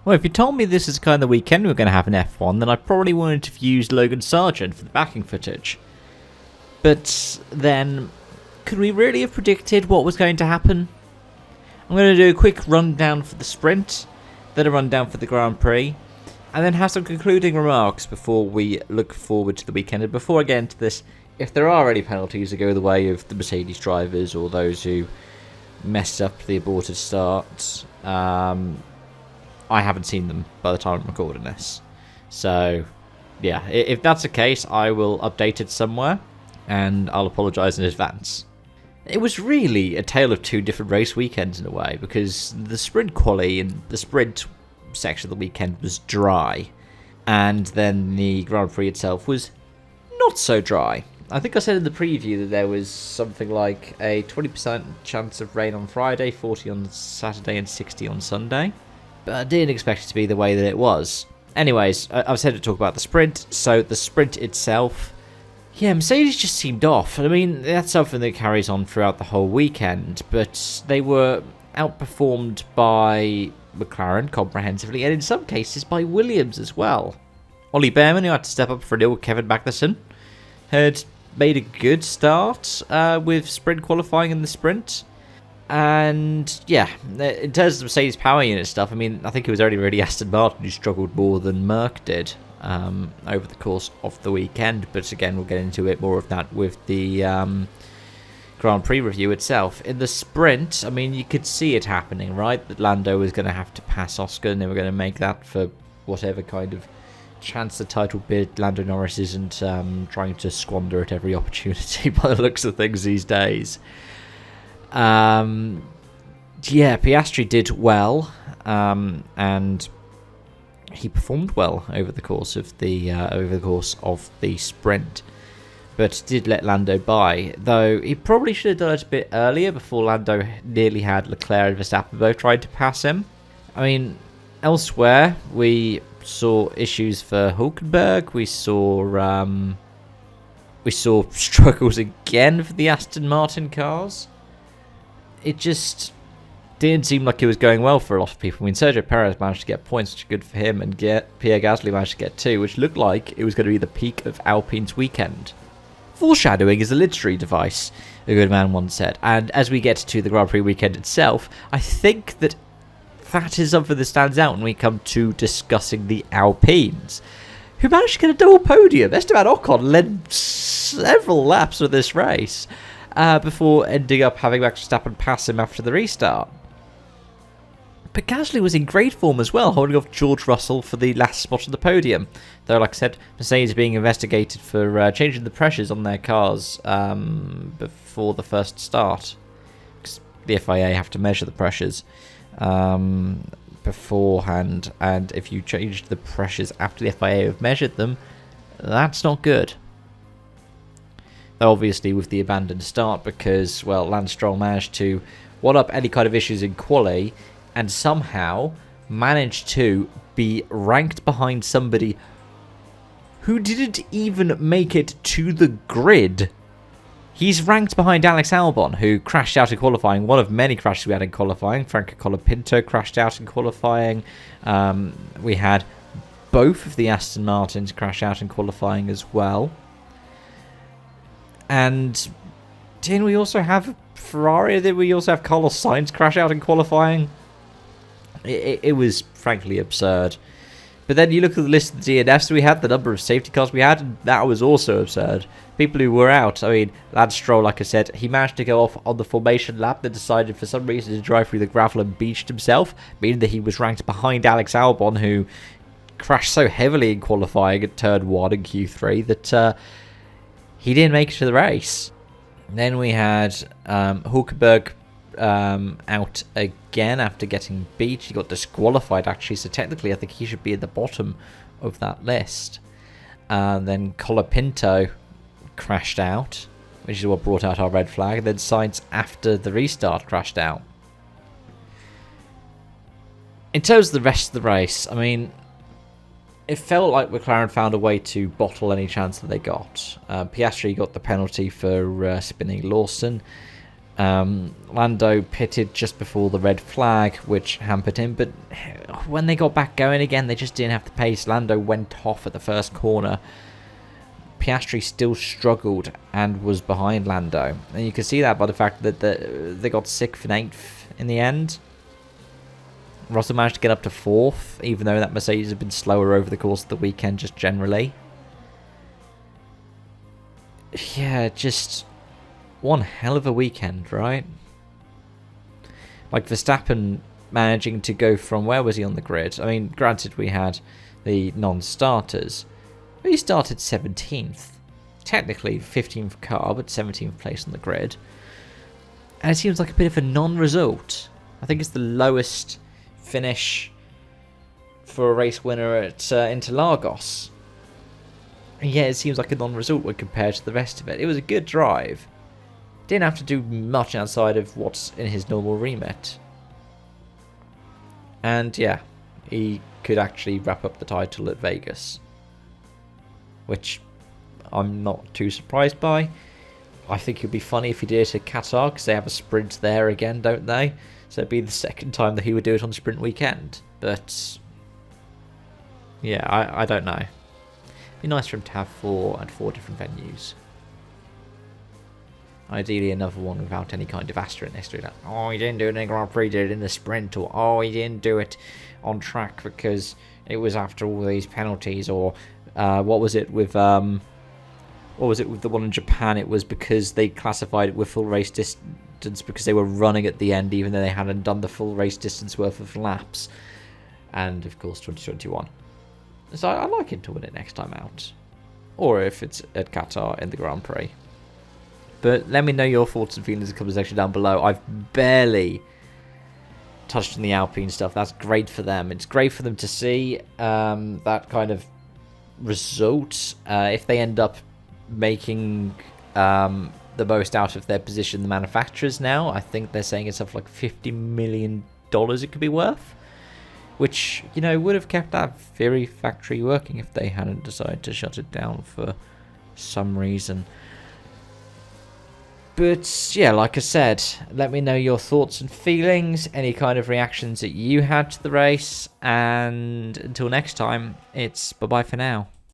Well, if you told me this is kind of the weekend we were going to have an F1, then I probably wouldn't have used Logan Sargent for the backing footage. But then, could we really have predicted what was going to happen? I'm going to do a quick rundown for the sprint, then a rundown for the Grand Prix, and then have some concluding remarks before we look forward to the weekend. And before I get into this, if there are any penalties that go the way of the Mercedes drivers or those who messed up the aborted start, I haven't seen them by the time I'm recording this. So, yeah, if that's the case, I will update it somewhere, and I'll apologise in advance. It was really a tale of two different race weekends in a way, because the sprint quali and the sprint section of the weekend was dry, and then the Grand Prix itself was not so dry. I think I said in the preview that there was something like a 20% chance of rain on Friday, 40 on Saturday, and 60 on Sunday. But I didn't expect it to be the way that it was. Anyways, I've said to talk about the sprint. So the sprint itself, yeah, Mercedes just seemed off. I mean, that's something that carries on throughout the whole weekend. But they were outperformed by McLaren comprehensively, and in some cases by Williams as well. Ollie Behrman, who had to step up for a deal with Kevin Magnussen, had made a good start with sprint qualifying in the sprint. And yeah, in terms of Mercedes power unit stuff, I mean, I think it was only really Aston Martin who struggled more than Merc did over the course of the weekend. But again, we'll get into it more of that with the Grand Prix review itself. In the sprint, I mean, you could see it happening, right? That Lando was going to have to pass Oscar, and they were going to make that for whatever kind of chance the title bid. Lando Norris isn't trying to squander at every opportunity by the looks of things these days. Yeah, Piastri did well, and he performed well over the course of the sprint, but did let Lando by. Though he probably should have done it a bit earlier before Lando nearly had Leclerc and Verstappen both tried to pass him. I mean, elsewhere we saw issues for Hulkenberg. We saw struggles again for the Aston Martin cars. It just didn't seem like it was going well for a lot of people. I mean, Sergio Perez managed to get points, which is good for him, and Pierre Gasly managed to get 2, which looked like it was going to be the peak of Alpine's weekend. Foreshadowing is a literary device, a good man once said. And as we get to the Grand Prix weekend itself, I think that is something that stands out when we come to discussing the Alpines, who managed to get a double podium. Esteban Ocon led several laps of this race, before ending up having Max Verstappen pass him after the restart. But Gasly was in great form as well, holding off George Russell for the last spot on the podium. Though, like I said, Mercedes being investigated for changing the pressures on their cars before the first start. Because the FIA have to measure the pressures beforehand, and if you change the pressures after the FIA have measured them, that's not good. Obviously with the abandoned start, because, well, Lance Stroll managed to one up any kind of issues in quali and somehow managed to be ranked behind somebody who didn't even make it to the grid. He's ranked behind Alex Albon, who crashed out in qualifying, one of many crashes we had in qualifying. Franco Colapinto crashed out in qualifying. We had both of the Aston Martins crash out in qualifying as well. And didn't we also have Ferrari? Did we also have Carlos Sainz crash out in qualifying? It was frankly absurd. But then you look at the list of the DNFs we had, the number of safety cars we had, and that was also absurd. People who were out, I mean, Lance Stroll, like I said, he managed to go off on the formation lap, then decided for some reason to drive through the gravel and beached himself, meaning that he was ranked behind Alex Albon, who crashed so heavily in qualifying at turn 1 in Q3 that he didn't make it to the race. Then we had Hulkenberg out again after getting beat. He got disqualified, actually, so technically I think he should be at the bottom of that list. Then Colapinto crashed out, which is what brought out our red flag. And then Sainz, after the restart, crashed out. In terms of the rest of the race, I mean, it felt like McLaren found a way to bottle any chance that they got. Piastri got the penalty for spinning Lawson. Lando pitted just before the red flag, which hampered him, but when they got back going again, they just didn't have the pace. Lando went off at the first corner. Piastri still struggled and was behind Lando, and you can see that by the fact that they got 6th and 8th in the end. Russell managed to get up to 4th, even though that Mercedes had been slower over the course of the weekend just generally. Yeah, just one hell of a weekend, right? Like Verstappen managing to go from, where was he on the grid? I mean, granted we had the non-starters, but he started 17th. Technically 15th car, but 17th place on the grid. And it seems like a bit of a non-result. I think it's the lowest finish for a race winner at Interlagos. And yeah, it seems like a non-result when compared to the rest of it. It was a good drive. Didn't have to do much outside of what's in his normal remit. And yeah, he could actually wrap up the title at Vegas, which I'm not too surprised by. I think it would be funny if he did it at Qatar, because they have a sprint there again, don't they? So it'd be the second time that he would do it on sprint weekend. But yeah, I don't know. It'd be nice for him to have 4 at 4 different venues. Ideally another one without any kind of asterisk next to it. Like, oh, he didn't do it in the Grand Prix, did it in the sprint. Or, oh, he didn't do it on track because it was after all these penalties. Or, what was it with the one in Japan? It was because they classified it with full race distance because they were running at the end, even though they hadn't done the full race distance worth of laps. And, of course, 2021. So I like him to win it next time out. Or if it's at Qatar in the Grand Prix. But let me know your thoughts and feelings in the comment section down below. I've barely touched on the Alpine stuff. That's great for them. It's great for them to see that kind of result. If they end up making the most out of their position, the manufacturers now, I think they're saying it's something like $50 million it could be worth. Which, you know, would have kept that very factory working if they hadn't decided to shut it down for some reason. But yeah, like I said, let me know your thoughts and feelings, any kind of reactions that you had to the race, and until next time, it's bye-bye for now.